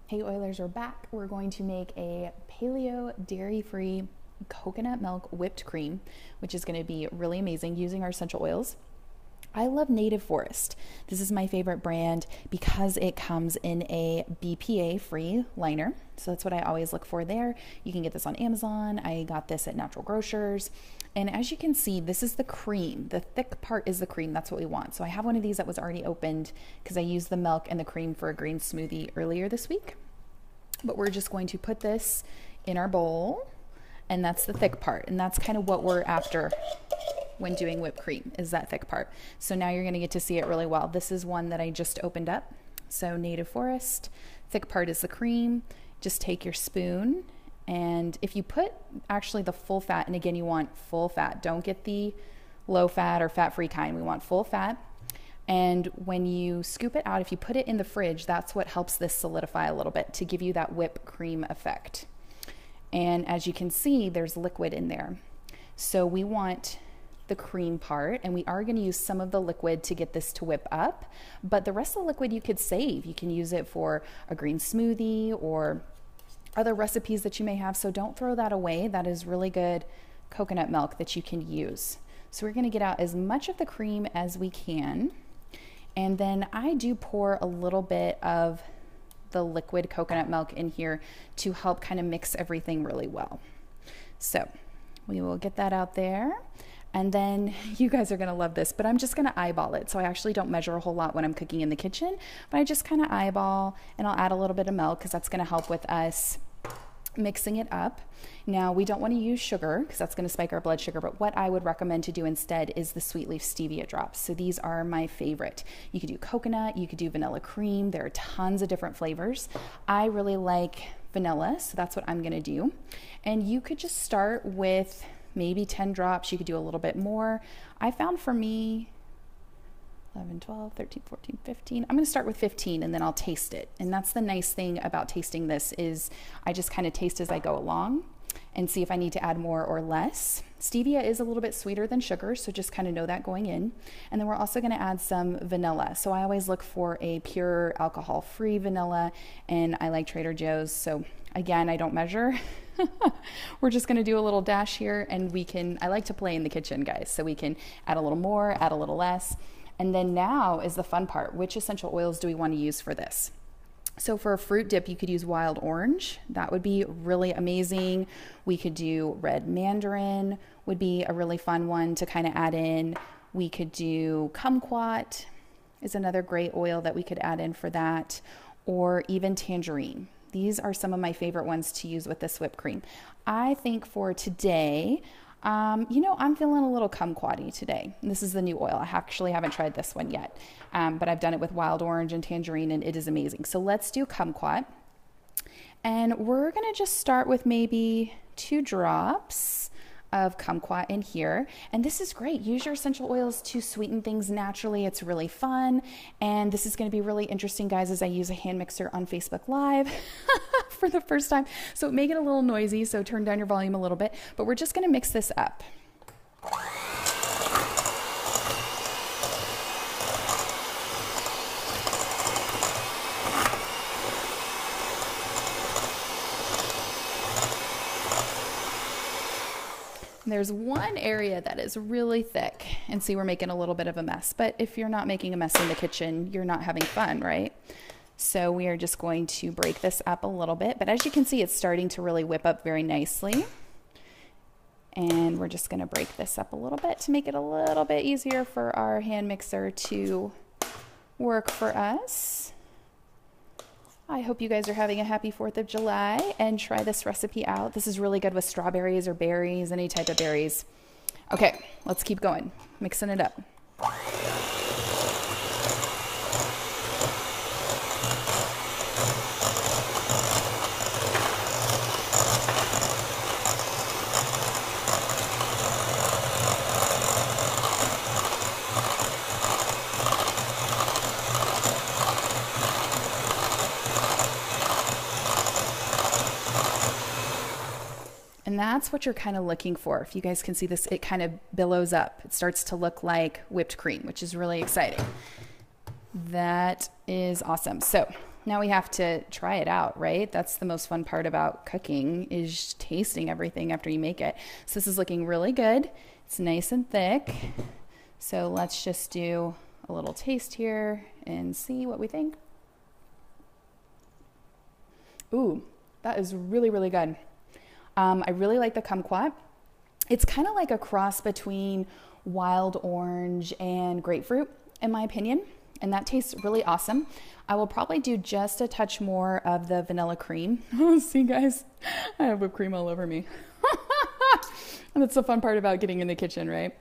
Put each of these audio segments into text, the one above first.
Hey Oilers, we're back. We're going to make a paleo dairy-free coconut milk whipped cream, which is going to be really amazing using our essential oils. I love Native Forest. This is my favorite brand because it comes in a BPA free liner. So that's what I always look for there. You can get this on Amazon. I got this at Natural Grocers. And as you can see, this is the cream. The thick part is the cream. That's what we want. So I have one of these that was already opened because I used the milk and the cream for a green smoothie earlier this week. But we're just going to put this in our bowl, and that's the thick part. And that's kind of what we're after when doing whipped cream, is that thick part. So now you're gonna get to see it really well. This is one that I just opened up. So Native Forest, thick part is the cream. Just take your spoon, and if you put actually the full fat, and again, you want full fat, don't get the low fat or fat-free kind. We want full fat. And when you scoop it out, if you put it in the fridge, that's what helps this solidify a little bit to give you that whipped cream effect. And as you can see, there's liquid in there. So we want the cream part, and we are going to use some of the liquid to get this to whip up, but the rest of the liquid you could save. You can use it for a green smoothie or other recipes that you may have, so don't throw that away. That is really good coconut milk that you can use. So we're going to get out as much of the cream as we can, and then I do pour a little bit of the liquid coconut milk in here to help kind of mix everything really well. So we will get that out there. And then you guys are going to love this, but I'm just going to eyeball it. So I actually don't measure a whole lot when I'm cooking in the kitchen, but I just kind of eyeball, and I'll add a little bit of milk because that's going to help with us mixing it up. Now, we don't want to use sugar because that's going to spike our blood sugar, but what I would recommend to do instead is the Sweet Leaf Stevia drops. So these are my favorite. You could do coconut, you could do vanilla cream. There are tons of different flavors. I really like vanilla, so that's what I'm going to do. And you could just start with maybe 10 drops. You could do a little bit more. I found for me 11, 12, 13, 14, 15. I'm going to start with 15 and then I'll taste it. And that's the nice thing about tasting this is I just kind of taste as I go along and see if I need to add more or less. Stevia is a little bit sweeter than sugar, so just kind of know that going in. And then we're also going to add some vanilla. So I always look for a pure alcohol-free vanilla, and I like Trader Joe's. So again, I don't measure. We're just going to do a little dash here, and I like to play in the kitchen, guys, so we can add a little more, add a little less. And then now is the fun part. Which essential oils do we want to use for this? So for a fruit dip, you could use wild orange. That would be really amazing. We could do red mandarin, would be a really fun one to kind of add in. We could do kumquat is another great oil that we could add in for that, or even tangerine. These are some of my favorite ones to use with this whipped cream. I think for today, I'm feeling a little kumquat-y today. This is the new oil. I actually haven't tried this one yet, but I've done it with wild orange and tangerine, and it is amazing. So let's do kumquat. And we're going to just start with maybe 2 drops of kumquat in here. And this is great. Use your essential oils to sweeten things naturally. It's really fun. And this is going to be really interesting, guys, as I use a hand mixer on Facebook Live for the first time. So it may get a little noisy, so turn down your volume a little bit, but we're just going to mix this up. There's one area that is really thick, and see, we're making a little bit of a mess, but if you're not making a mess in the kitchen, you're not having fun, right? So we are just going to break this up a little bit, but as you can see, it's starting to really whip up very nicely. And we're just going to break this up a little bit to make it a little bit easier for our hand mixer to work for us. I hope you guys are having a happy 4th of July and try this recipe out. This is really good with strawberries or berries, any type of berries. Okay, let's keep going, mixing it up. And that's what you're kind of looking for. If you guys can see this, it kind of billows up. It starts to look like whipped cream, which is really exciting. That is awesome. So Now we have to try it out, right? That's the most fun part about cooking, is tasting everything after you make it. So this is looking really good. It's nice and thick. So let's just do a little taste here and see what we think. Ooh, that is really, really good. I really like the kumquat. It's kind of like a cross between wild orange and grapefruit, in my opinion, and that tastes really awesome. I will probably do just a touch more of the vanilla cream. See, guys, I have whipped cream all over me. And that's the fun part about getting in the kitchen, right?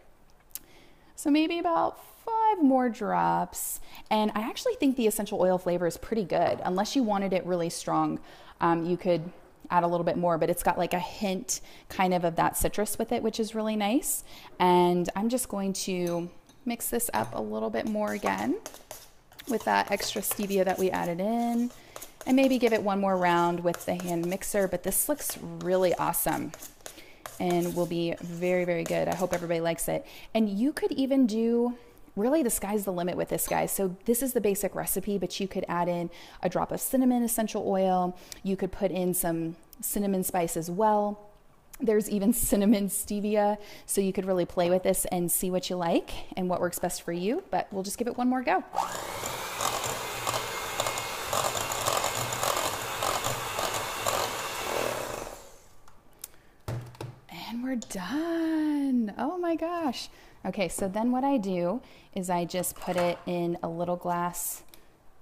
So maybe about 5 more drops. And I actually think the essential oil flavor is pretty good. Unless you wanted it really strong, you could add a little bit more, but it's got like a hint kind of that citrus with it, which is really nice. And I'm just going to mix this up a little bit more again with that extra stevia that we added in, and maybe give it one more round with the hand mixer. But this looks really awesome and will be very, very good. I hope everybody likes it. And you could even do, really the sky's the limit with this, guys. So this is the basic recipe, but you could add in a drop of cinnamon essential oil. You could put in some cinnamon spice as well. There's even cinnamon stevia. So you could really play with this and see what you like and what works best for you, but we'll just give it one more go. And we're done. Oh my gosh. Okay, so then what I do is I just put it in a little glass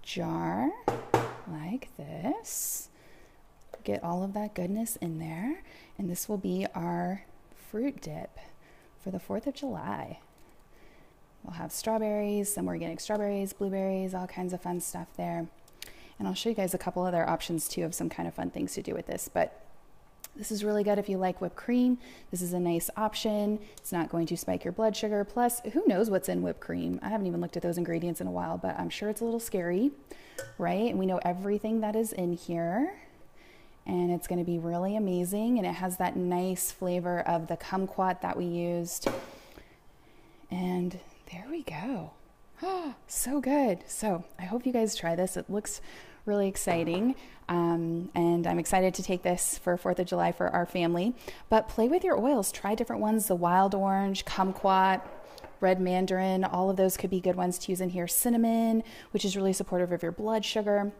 jar like this. Get all of that goodness in there. And this will be our fruit dip for the 4th of July. We'll have strawberries, some organic strawberries, blueberries, all kinds of fun stuff there. And I'll show you guys a couple other options too of some kind of fun things to do with this. But this is really good if you like whipped cream. This is a nice option. It's not going to spike your blood sugar. Plus, who knows what's in whipped cream? I haven't even looked at those ingredients in a while, but I'm sure it's a little scary, right? And we know everything that is in here. And it's going to be really amazing. And it has that nice flavor of the kumquat that we used. And there we go. Oh, so good. So I hope you guys try this. It looks really exciting. And I'm excited to take this for 4th of July for our family. But play with your oils. Try different ones. The wild orange, kumquat, red mandarin. All of those could be good ones to use in here. Cinnamon, which is really supportive of your blood sugar.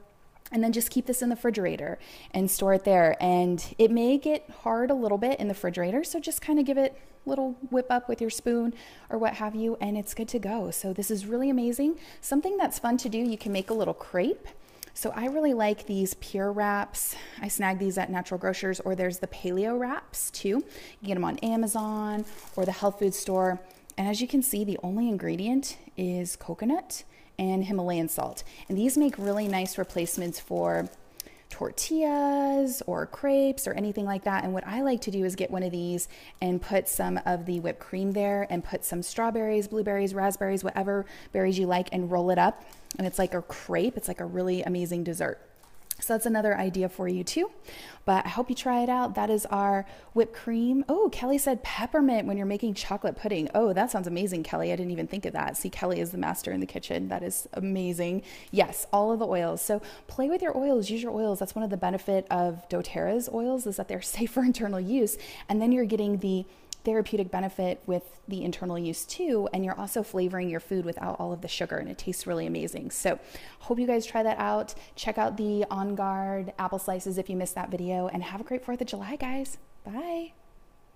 And then just keep this in the refrigerator and store it there. And it may get hard a little bit in the refrigerator, so just kind of give it a little whip up with your spoon or what have you, and it's good to go. So this is really amazing. Something that's fun to do, you can make a little crepe. So I really like these pure wraps. I snag these at Natural Grocers, or there's the paleo wraps too. You can get them on Amazon or the health food store. And as you can see, the only ingredient is coconut and Himalayan salt. And these make really nice replacements for tortillas or crepes or anything like that. And what I like to do is get one of these and put some of the whipped cream there and put some strawberries, blueberries, raspberries, whatever berries you like, and roll it up. And it's like a crepe. It's like a really amazing dessert. So that's another idea for you too. But I hope you try it out. That is our whipped cream. Oh, Kelly said peppermint when you're making chocolate pudding. Oh, that sounds amazing, Kelly. I didn't even think of that. See, Kelly is the master in the kitchen. That is amazing. Yes, all of the oils. So play with your oils. Use your oils. That's one of the benefit of doTERRA's oils, is that they're safe for internal use. And then you're getting the therapeutic benefit with the internal use too, and you're also flavoring your food without all of the sugar, and it tastes really amazing. So hope you guys try that out. Check out the On Guard apple slices if you missed that video, and have a great 4th of July, guys. Bye.